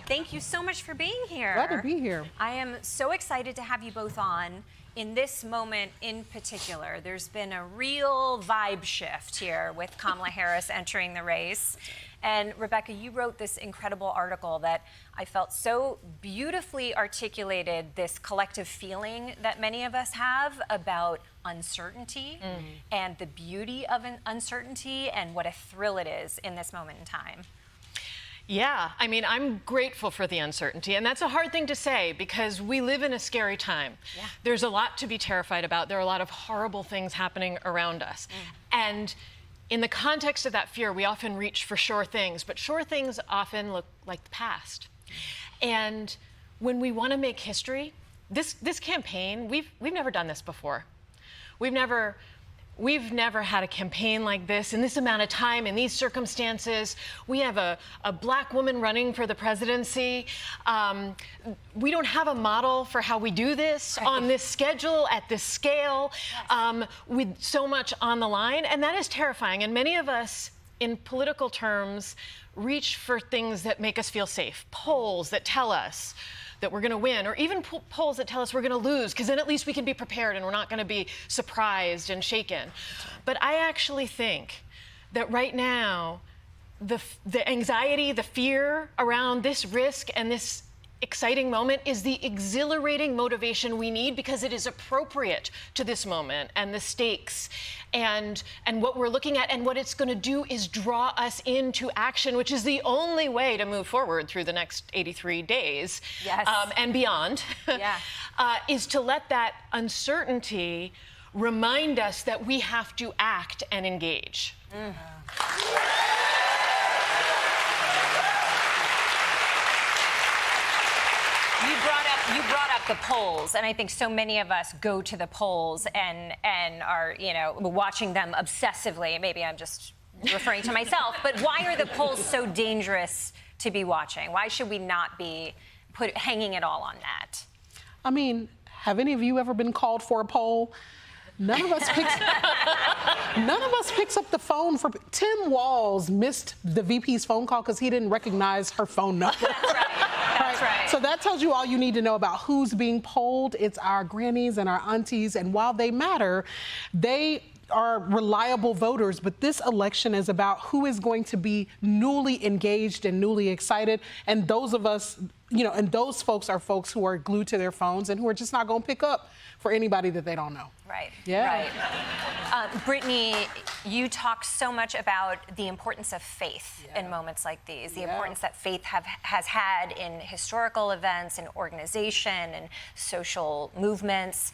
Thank you so much for being here. Glad to be here. I am so excited to have you both on. In this moment in particular, there's been a real vibe shift here with Kamala Harris entering the race. And Rebecca, you wrote this incredible article that I felt so beautifully articulated this collective feeling that many of us have about uncertainty and the beauty of an uncertainty and what a thrill it is in this moment in time. Yeah, I mean, I'm grateful for the uncertainty, and that's a hard thing to say because we live in a scary time. Yeah. There's a lot to be terrified about. There are a lot of horrible things happening around us. And in the context of that fear, we often reach for sure things, but sure things often look like the past. And when we want to make history, this campaign, we've never done this before. We've never had a campaign like this in this amount of time, in these circumstances. We have a black woman running for the presidency. We don't have a model for how we do this on this schedule, at this scale, with so much on the line. And that is terrifying. And many of us, in political terms, reach for things that make us feel safe. Polls that tell us that we're going to win, or even polls that tell us we're going to lose, because then at least we can be prepared and we're not going to be surprised and shaken. But I actually think that right now, the anxiety, the fear around this risk and this exciting moment is the exhilarating motivation we need because it is appropriate to this moment and the stakes and what we're looking at, and what it's going to do is draw us into action, which is the only way to move forward through the next 83 days and beyond, is to let that uncertainty remind us that we have to act and engage. You brought up the polls, and I think so many of us go to the polls and are, watching them obsessively. Maybe I'm just referring to myself, but why are the polls so dangerous to be watching? Why should we not be hanging it all on that? I mean, have any of you ever been called for a poll? None of us picks up the phone for. Tim Walz missed the VP's phone call because he didn't recognize her phone number. That's right. That's right. So that tells you all you need to know about who's being polled. It's our grannies and our aunties, and while they matter, they are reliable voters, but this election is about who is going to be newly engaged and newly excited, and those of us, and those folks are folks who are glued to their phones and who are just not going to pick up for anybody that they don't know. Right. Yeah. Right. Brittney, you talk so much about the importance of faith in moments like these, the importance that faith has had in historical events, in organization, and social movements.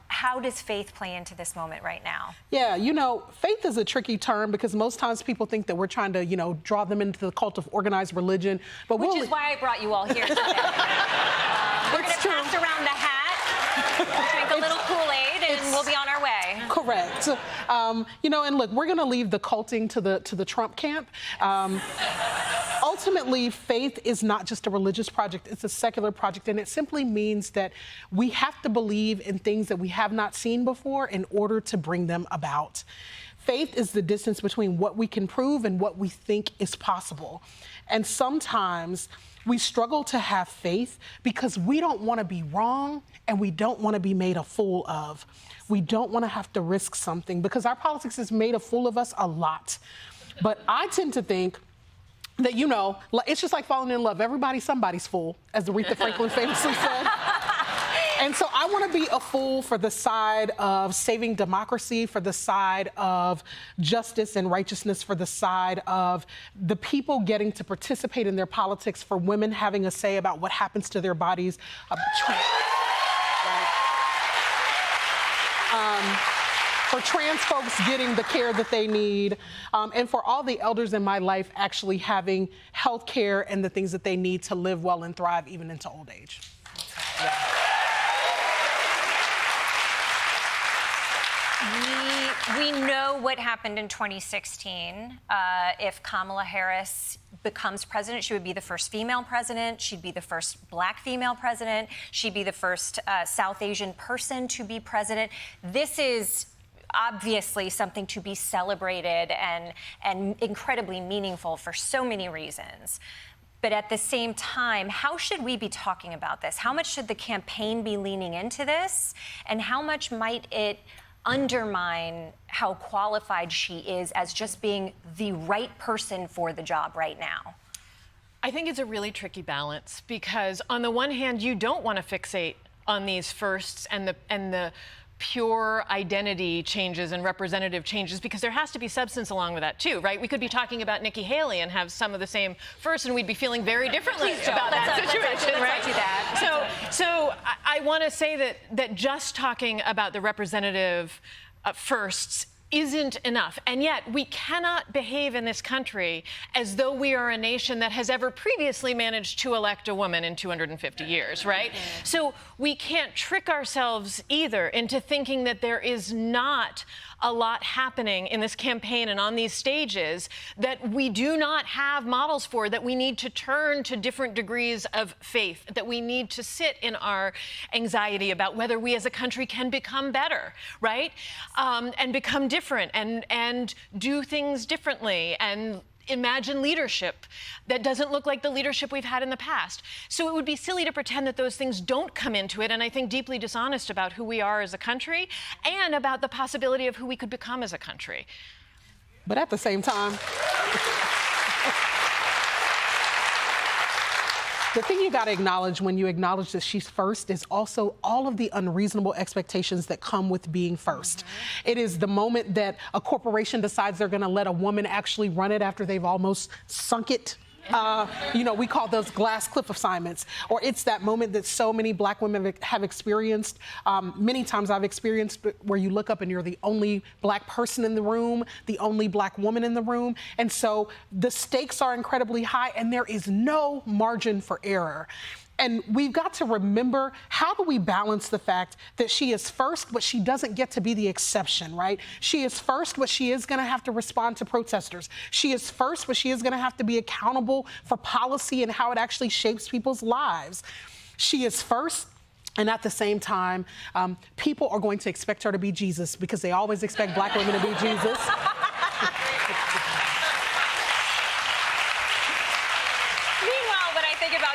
How does faith play into this moment right now? Yeah, faith is a tricky term because most times people think that we're trying to, draw them into the cult of organized religion. But which is why I brought you all here today. We're going to pass around the hat. Drink a little Kool-Aid and we'll be on our way. Correct. And look, we're going to leave the culting to the Trump camp. Ultimately, faith is not just a religious project, it's a secular project, and it simply means that we have to believe in things that we have not seen before in order to bring them about. Faith is the distance between what we can prove and what we think is possible. And sometimes we struggle to have faith because we don't want to be wrong and we don't want to be made a fool of. We don't want to have to risk something because our politics has made a fool of us a lot. But I tend to think that, it's just like falling in love. Everybody's somebody's fool, as Aretha Franklin famously said. And so I want to be a fool for the side of saving democracy, for the side of justice and righteousness, for the side of the people getting to participate in their politics, for women having a say about what happens to their bodies. For trans folks getting the care that they need, and for all the elders in my life actually having health care and the things that they need to live well and thrive even into old age. We know what happened in 2016. If Kamala Harris becomes president, she would be the first female president. She'd be the first black female president. She'd be the first South Asian person to be president. This is obviously something to be celebrated and incredibly meaningful for so many reasons. But at the same time, how should we be talking about this? How much should the campaign be leaning into this? And how much might it undermine how qualified she is as just being the right person for the job right now? I think it's a really tricky balance because on the one hand, you don't want to fixate on these firsts and the pure identity changes and representative changes, because there has to be substance along with that too, right? We could be talking about Nikki Haley and have some of the same first, and we'd be feeling very differently about that situation, right? Let's not do that. So I want to say that just talking about the representative firsts isn't enough. And yet we cannot behave in this country as though we are a nation that has ever previously managed to elect a woman in 250 years, right? So we can't trick ourselves either into thinking that there is not a lot happening in this campaign and on these stages that we do not have models for, that we need to turn to different degrees of faith, that we need to sit in our anxiety about whether we as a country can become better, right? And become different and do things differently and imagine leadership that doesn't look like the leadership we've had in the past. So it would be silly to pretend that those things don't come into it, and I think deeply dishonest about who we are as a country and about the possibility of who we could become as a country. But at the same time, the thing you got to acknowledge when you acknowledge that she's first is also all of the unreasonable expectations that come with being first. It is the moment that a corporation decides they're going to let a woman actually run it after they've almost sunk it. We call those glass cliff assignments. Or it's that moment that so many Black women have experienced. Many times I've experienced where you look up and you're the only Black person in the room, the only Black woman in the room. And so the stakes are incredibly high and there is no margin for error. And we've got to remember, how do we balance the fact that she is first, but she doesn't get to be the exception, right? She is first, but she is going to have to respond to protesters. She is first, but she is going to have to be accountable for policy and how it actually shapes people's lives. She is first. And at the same time, people are going to expect her to be Jesus because they always expect Black women to be Jesus.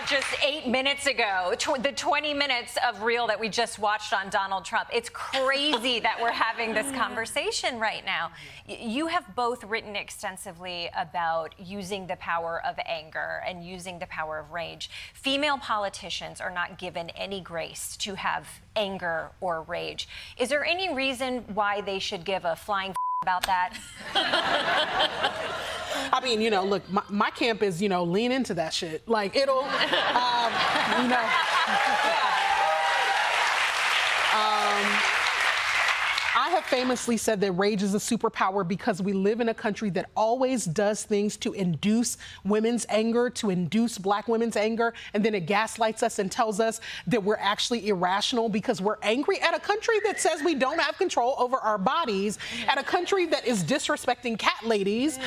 Just 8 minutes ago, the 20 minutes of reel that we just watched on Donald Trump. It's crazy that we're having this conversation right now. You have both written extensively about using the power of anger and using the power of rage. Female politicians are not given any grace to have anger or rage. Is there any reason why they should give a flying about that? I mean, look, my camp is, lean into that shit. Like, it'll, I have famously said that rage is a superpower because we live in a country that always does things to induce women's anger, to induce Black women's anger, and then it gaslights us and tells us that we're actually irrational because we're angry at a country that says we don't have control over our bodies, at a country that is disrespecting cat ladies,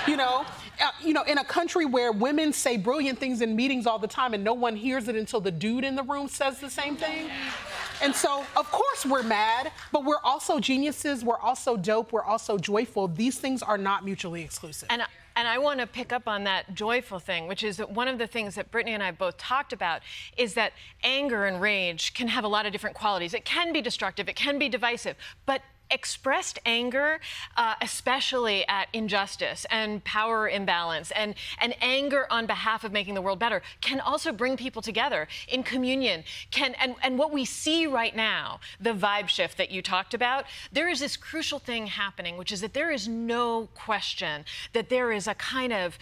in a country where women say brilliant things in meetings all the time and no one hears it until the dude in the room says the same thing. And so, of course, we're mad, but we're also geniuses, we're also dope, we're also joyful. These things are not mutually exclusive. And I want to pick up on that joyful thing, which is that one of the things that Brittney and I both talked about is that anger and rage can have a lot of different qualities. It can be destructive, it can be divisive, but expressed anger, especially at injustice and power imbalance and anger on behalf of making the world better, can also bring people together in communion. And what we see right now, the vibe shift that you talked about, there is this crucial thing happening, which is that there is no question that there is a kind of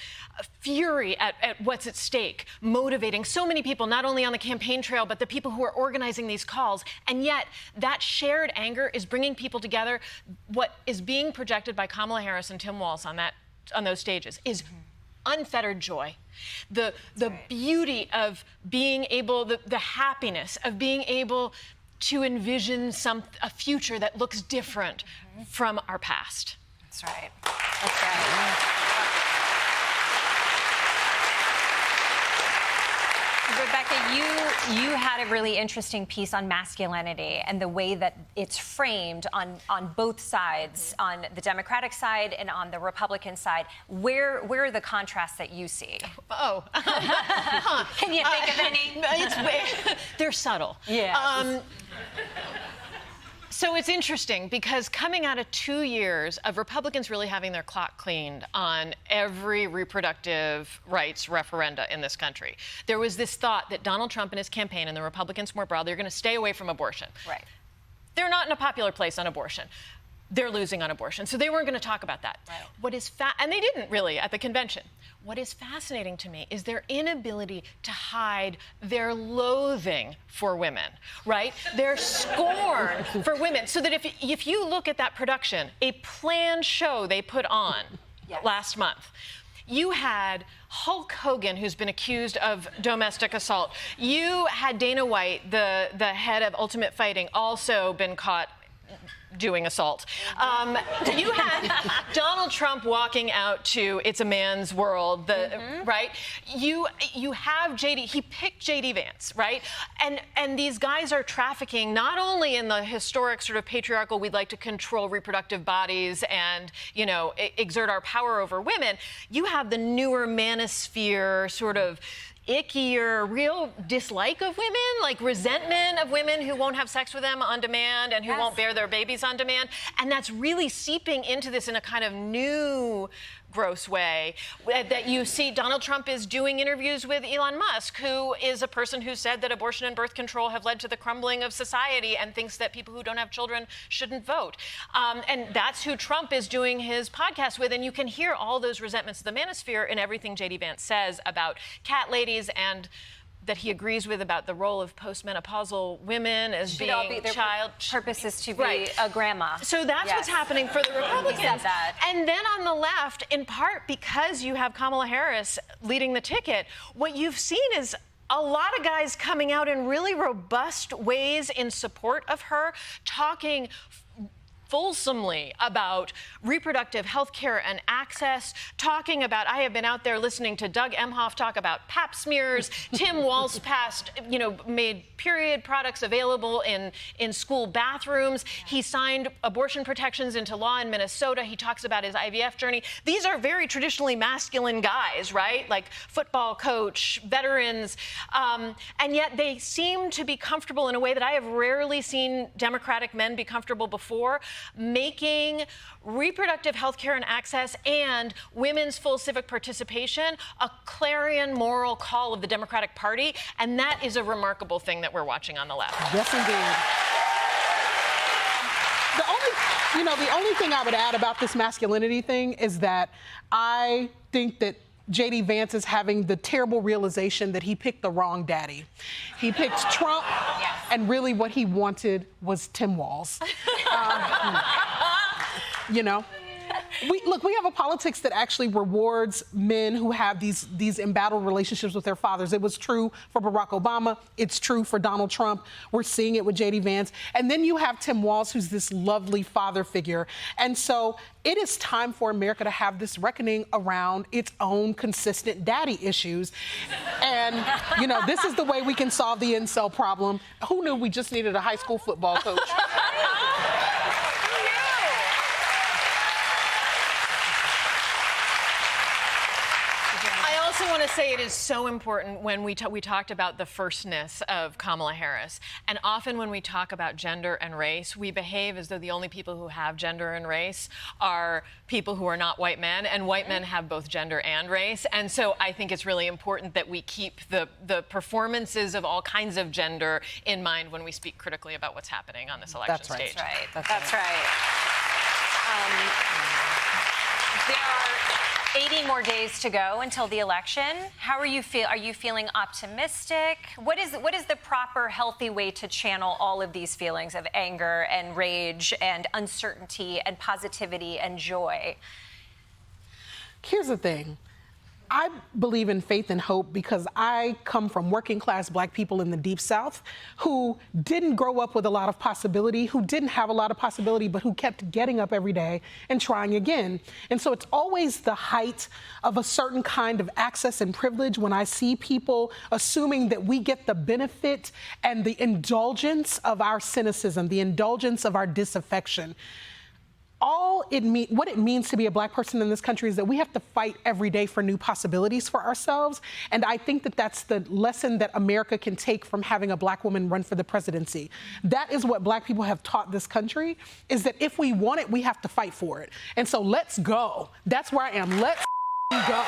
fury at what's at stake, motivating so many people, not only on the campaign trail, but the people who are organizing these calls. And yet that shared anger is bringing people together. What is being projected by Kamala Harris and Tim Walz on those stages is unfettered joy. The beauty of being able, the happiness of being able to envision a future that looks different from our past. That's right. That's right. Rebecca, you had a really interesting piece on masculinity and the way that it's framed on both sides, on the Democratic side and on the Republican side. Where are the contrasts that you see? Oh. Can you think of any? They're subtle. Yeah. So it's interesting because coming out of 2 years of Republicans really having their clock cleaned on every reproductive rights referenda in this country, there was this thought that Donald Trump and his campaign and the Republicans more broadly are going to stay away from abortion. Right. They're not in a popular place on abortion. They're losing on abortion, so they weren't going to talk about that. Right. And they didn't really at the convention. What is fascinating to me is their inability to hide their loathing for women, right? Their scorn for women. So that if you look at that production, a planned show they put on last month, you had Hulk Hogan, who's been accused of domestic assault. You had Dana White, the head of Ultimate Fighting, also been caught doing assault. You had Donald Trump walking out to It's a Man's World, right? You have JD, he picked JD Vance, right? And these guys are trafficking not only in the historic sort of patriarchal, we'd like to control reproductive bodies and, you know, exert our power over women. You have the newer manosphere sort of ickier, real dislike of women, like resentment of women who won't have sex with them on demand and who won't bear their babies on demand. And that's really seeping into this in a kind of new, gross way that you see. Donald Trump is doing interviews with Elon Musk, who is a person who said that abortion and birth control have led to the crumbling of society and thinks that people who don't have children shouldn't vote. And that's who Trump is doing his podcast with. And you can hear all those resentments of the manosphere in everything J.D. Vance says about cat ladies and that he agrees with about the role of postmenopausal women as being child. Purpose is to be a grandma. So that's what's happening for the Republicans. And then on the left, in part because you have Kamala Harris leading the ticket, what you've seen is a lot of guys coming out in really robust ways in support of her, talking fulsomely about reproductive health care and access, talking about, I have been out there listening to Doug Emhoff talk about pap smears. Tim Walz made period products available in school bathrooms. He signed abortion protections into law in Minnesota. He talks about his IVF journey. These are very traditionally masculine guys, right? Like football coach, veterans. And yet they seem to be comfortable in a way that I have rarely seen Democratic men be comfortable before, making reproductive health care and access and women's full civic participation a clarion moral call of the Democratic Party. And that is a remarkable thing that we're watching on the left. Yes, indeed. The only thing I would add about this masculinity thing is that I think that J.D. Vance is having the terrible realization that he picked the wrong daddy. He picked Trump, and really what he wanted was Tim Walz. We have a politics that actually rewards men who have these embattled relationships with their fathers. It was true for Barack Obama. It's true for Donald Trump. We're seeing it with J.D. Vance. And then you have Tim Walz, who's this lovely father figure. And so it is time for America to have this reckoning around its own consistent daddy issues. And, this is the way we can solve the incel problem. Who knew we just needed a high school football coach? I also want to say it is so important when we talked about the firstness of Kamala Harris. And often when we talk about gender and race, we behave as though the only people who have gender and race are people who are not white men, and white men have both gender and race. And so I think it's really important that we keep the performances of all kinds of gender in mind when we speak critically about what's happening on this election stage. That's right. There are 80 more days to go until the election. How are you feel? Are you feeling optimistic? What is the proper, healthy way to channel all of these feelings of anger and rage and uncertainty and positivity and joy? Here's the thing. I believe in faith and hope because I come from working class Black people in the Deep South who didn't grow up with a lot of possibility, who didn't have a lot of possibility, but who kept getting up every day and trying again. And so it's always the height of a certain kind of access and privilege when I see people assuming that we get the benefit and the indulgence of our cynicism, the indulgence of our disaffection. What it means to be a Black person in this country is that we have to fight every day for new possibilities for ourselves. And I think that that's the lesson that America can take from having a Black woman run for the presidency. That is what Black people have taught this country, is that if we want it, we have to fight for it. And so let's go. That's where I am. Let's go.